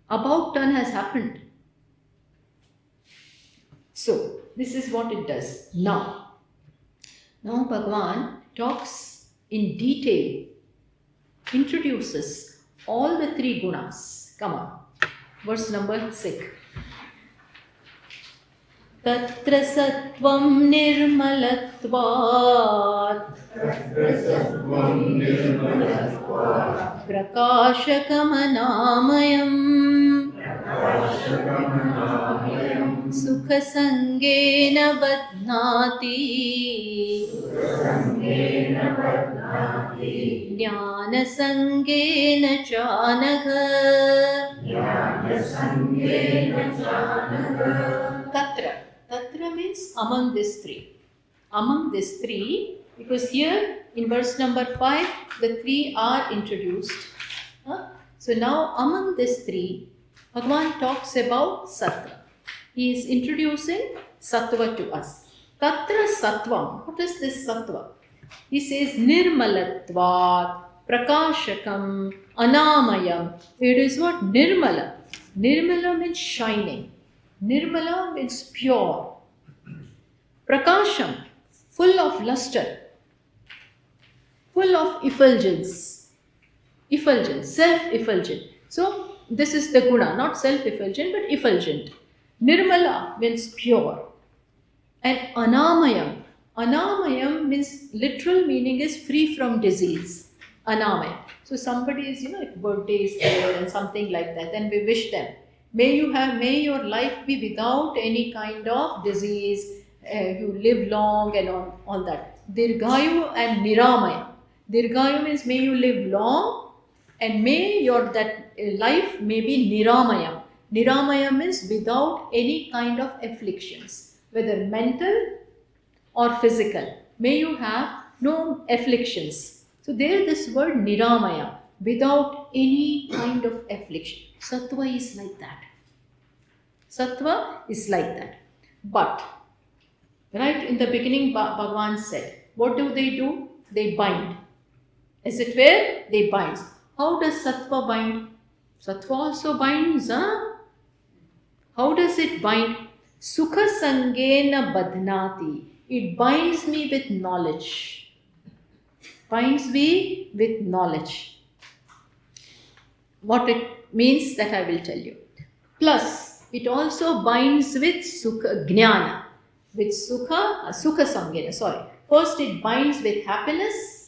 About turn has happened. So, this is what it does. Now Bhagavan talks in detail, introduces all the three gunas. Come on. Verse number 6. Tatra sattvam nirmalatvat prakashakamanāmayam sukha sangena badhnāti jnana sangena chanagha. Tatra means among these three. Among these three, because here in verse number 5, the three are introduced. So now among these three, Bhagavan talks about sattva. He is introducing sattva to us. Tatra sattvam. What is this sattva? He says nirmalatvat, prakashakam, anamayam. It is what? Nirmala. Nirmala means shining. Nirmala means pure. Prakasham, full of luster, full of effulgence. Effulgence, self-effulgent. So, this is the guna, not self-effulgent but effulgent. Nirmala means pure. And anamayam. Anamayam means, literal meaning is free from disease. Anamaya. So, somebody is, if birthday is there and something like that, then we wish them, may your life be without any kind of disease, you live long and all that. Dirghayu and Niramaya. Dirghayu means may you live long and may your life may be Niramaya. Niramaya means without any kind of afflictions, whether mental or physical. May you have no afflictions. So there this word Niramaya, without any kind of affliction. Sattva is like that. Sattva is like that. But, right in the beginning, Bhagavan said, what do? They bind. As it were, they bind. How does sattva bind? Sattva also binds, How does it bind? Sukha sangena badhnati. It binds me with knowledge. Binds me with knowledge. What it means, that I will tell you. Plus, it also binds with sukha, jnana. With sukha sangena, sorry. First, it binds with happiness.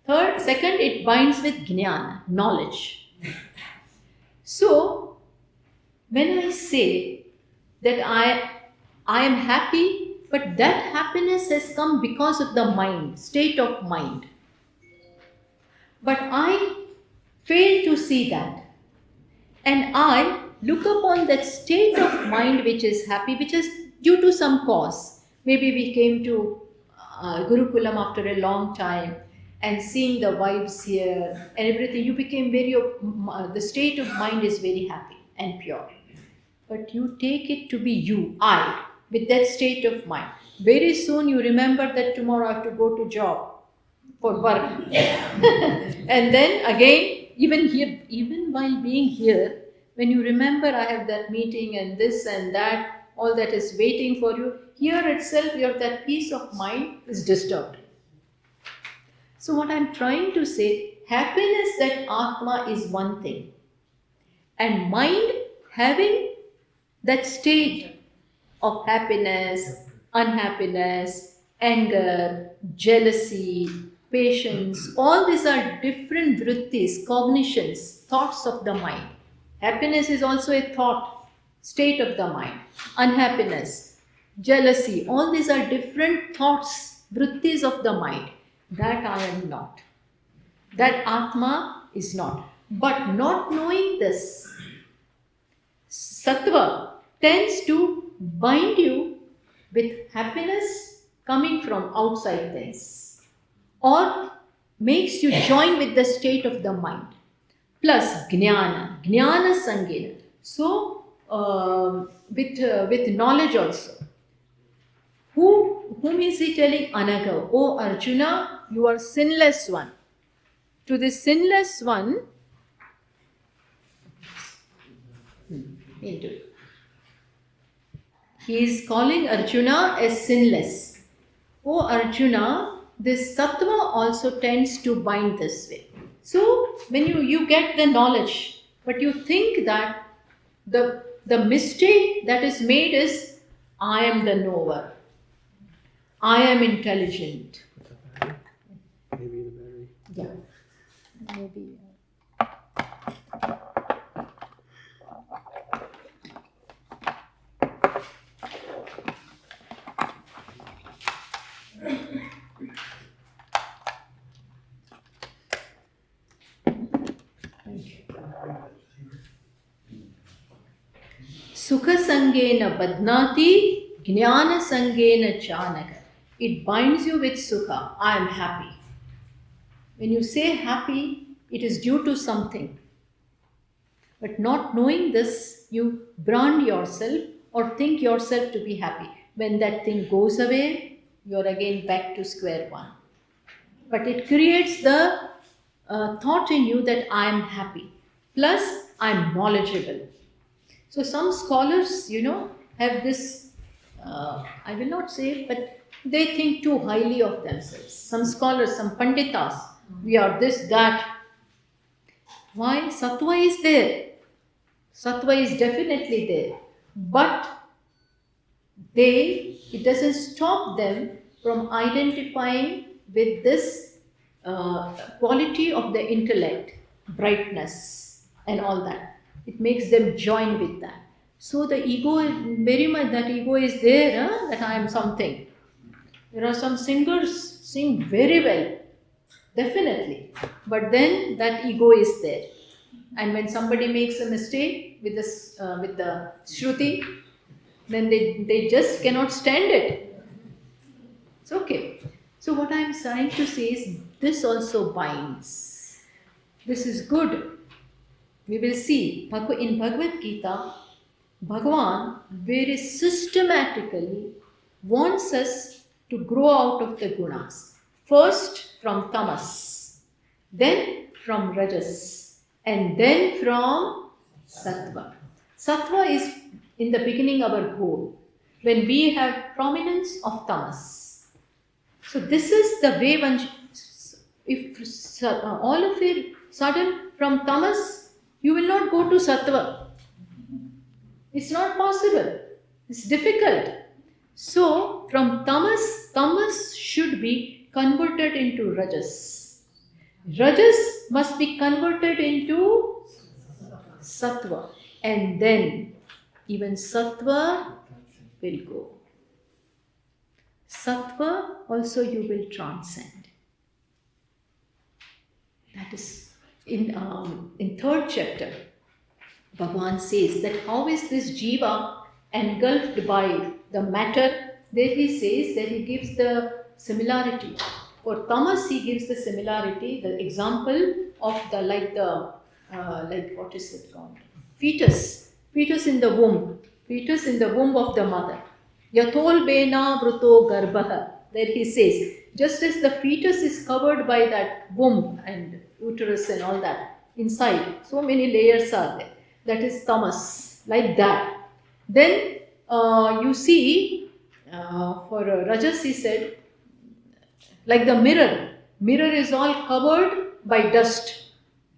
Second, it binds with jnana, knowledge. So, when I say that I am happy, but that happiness has come because of the mind, state of mind. But I fail to see that. And I look upon that state of mind which is happy, which has due to some cause. Maybe we came to Gurukulam after a long time, and seeing the vibes here and everything, you became the state of mind is very happy and pure. But you take it to be you, I, with that state of mind. Very soon you remember that tomorrow I have to go to job for work. And then again, even here, even while being here, when you remember I have that meeting and this and that, all that is waiting for you, here itself that peace of mind is disturbed. So what I'm trying to say, happiness, that Atma is one thing. And mind having that state of happiness, unhappiness, anger, jealousy, patience, all these are different vrittis, cognitions, thoughts of the mind. Happiness is also a thought, state of the mind. Unhappiness, jealousy, all these are different thoughts, vrittis of the mind. That I am not. That Atma is not. But not knowing this, sattva tends to bind you with happiness coming from outside things, or makes you join with the state of the mind. Plus jnana sangena. So with knowledge also. Whom is he telling? Anaga. O Arjuna, you are sinless one. To the sinless one, he is calling Arjuna as sinless. O Arjuna, this sattva also tends to bind this way. So when you get the knowledge, but you think that the mistake that is made is, I am the knower. I am intelligent. Maybe the battery. Yeah. Maybe. Sukha sangena badnati, jnana sangena chanaka. It binds you with sukha. I am happy. When you say happy, it is due to something. But not knowing this, you brand yourself or think yourself to be happy. When that thing goes away, you're again back to square one. But it creates the thought in you that I am happy. Plus, I am knowledgeable. So some scholars, have this, I will not say it, but they think too highly of themselves. Some scholars, some panditas, we are this, that. Why? Sattva is there. Sattva is definitely there. But it doesn't stop them from identifying with this quality of the intellect, brightness and all that. It makes them join with that. So the ego, very much that ego is there, that I am something. There are some singers sing very well, definitely. But then that ego is there. And when somebody makes a mistake with the shruti, then they just cannot stand it. It's okay. So what I am trying to say is, this also binds. This is good. We will see in Bhagavad Gitã, Bhagavan very systematically wants us to grow out of the gunas. First from tamas, then from rajas, and then from sattva. Sattva is in the beginning our goal, when we have prominence of tamas. So this is the way if all of a sudden from tamas, you will not go to sattva. It's not possible. It's difficult. So from tamas should be converted into rajas. Rajas must be converted into sattva. And then even sattva will go. Sattva also you will transcend. That is in third chapter, Bhagavan says that how is this jiva engulfed by the matter. There he says that he gives the similarity. For tamas, he gives the similarity, the example of the like what is it called? Fetus in the womb of the mother. Yathol bena vruto garbha. There he says, just as the fetus is covered by that womb and uterus and all that inside, so many layers are there. That is tamas, like that. Then you see, for Rajas he said, like the mirror is all covered by dust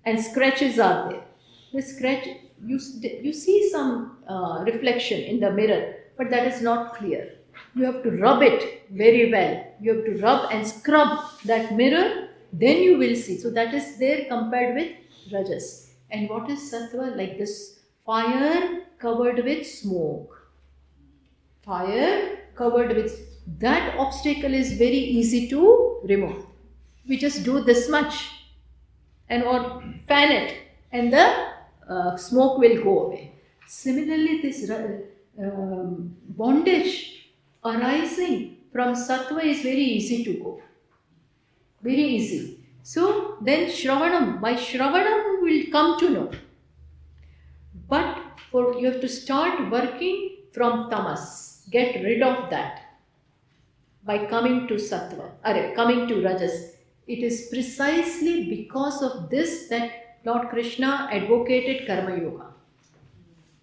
and scratches are there. The scratch, you see some reflection in the mirror, but that is not clear. You have to rub it very well. You have to rub and scrub that mirror, then you will see. So that is there compared with Rajas. And what is sattva? Like this fire covered with smoke. Fire covered with, that obstacle is very easy to remove. We just do this much and or fan it and the smoke will go away. Similarly, this bondage arising from sattva is very easy to go. Very easy. So then Shravanam, by Shravanam we will come to know. But you have to start working from tamas. Get rid of that by coming to sattva, coming to rajas. It is precisely because of this that Lord Krishna advocated karma yoga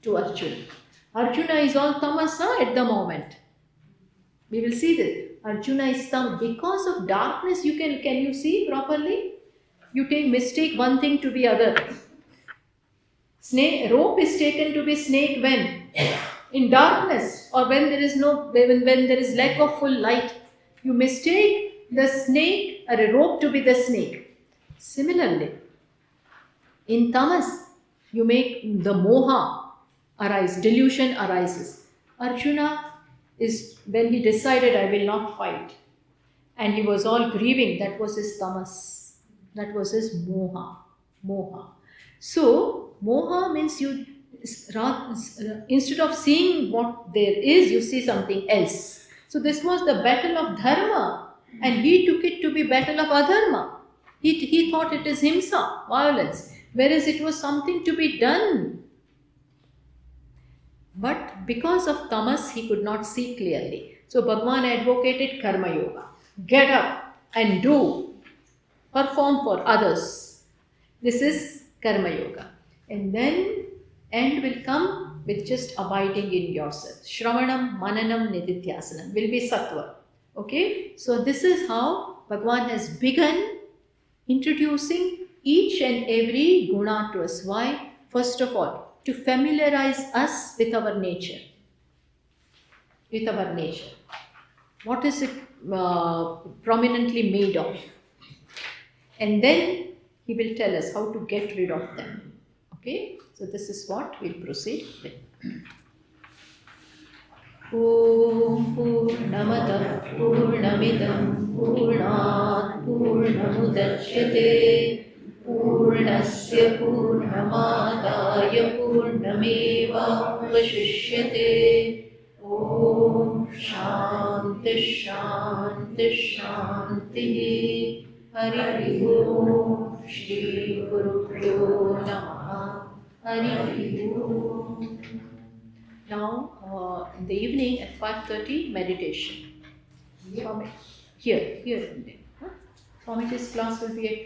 to Arjuna. Arjuna is all tamasa at the moment. We will see this. Arjuna is tam. Because of darkness, can you see properly? You mistake one thing to be other. Rope is taken to be snake when? In darkness, or when there is lack of full light. You mistake the snake or a rope to be the snake. Similarly, in tamas, you make the moha arise, delusion arises. Arjuna is, when he decided, I will not fight, and he was all grieving, that was his tamas, that was his moha. So, moha means you, instead of seeing what there is, you see something else. So this was the battle of dharma, and he took it to be battle of adharma. He thought it is himsa, violence, whereas it was something to be done. But because of tamas, he could not see clearly. So Bhagavan advocated karma yoga. Get up and do, perform for others. This is karma yoga. And then end will come with just abiding in yourself. Shravanam, mananam, nididhyasanam will be sattva. Okay? So this is how Bhagavan has begun introducing each and every guna to us. Why? First of all, to familiarize us with our nature. With our nature. What is it prominently made of? And then he will tell us how to get rid of them. Okay? So this is what we'll proceed with. Om Purnamada Purnamidam Purnat Purnamudachyate Purnasya Purnamadaya Purnameva Vashishyate. Om Shanti Shanti Shanti. Hari Om Shri Gurubhyo Namaha. Hari Om. Now, in the evening at 5:30, meditation. Here. Swamini's class will be at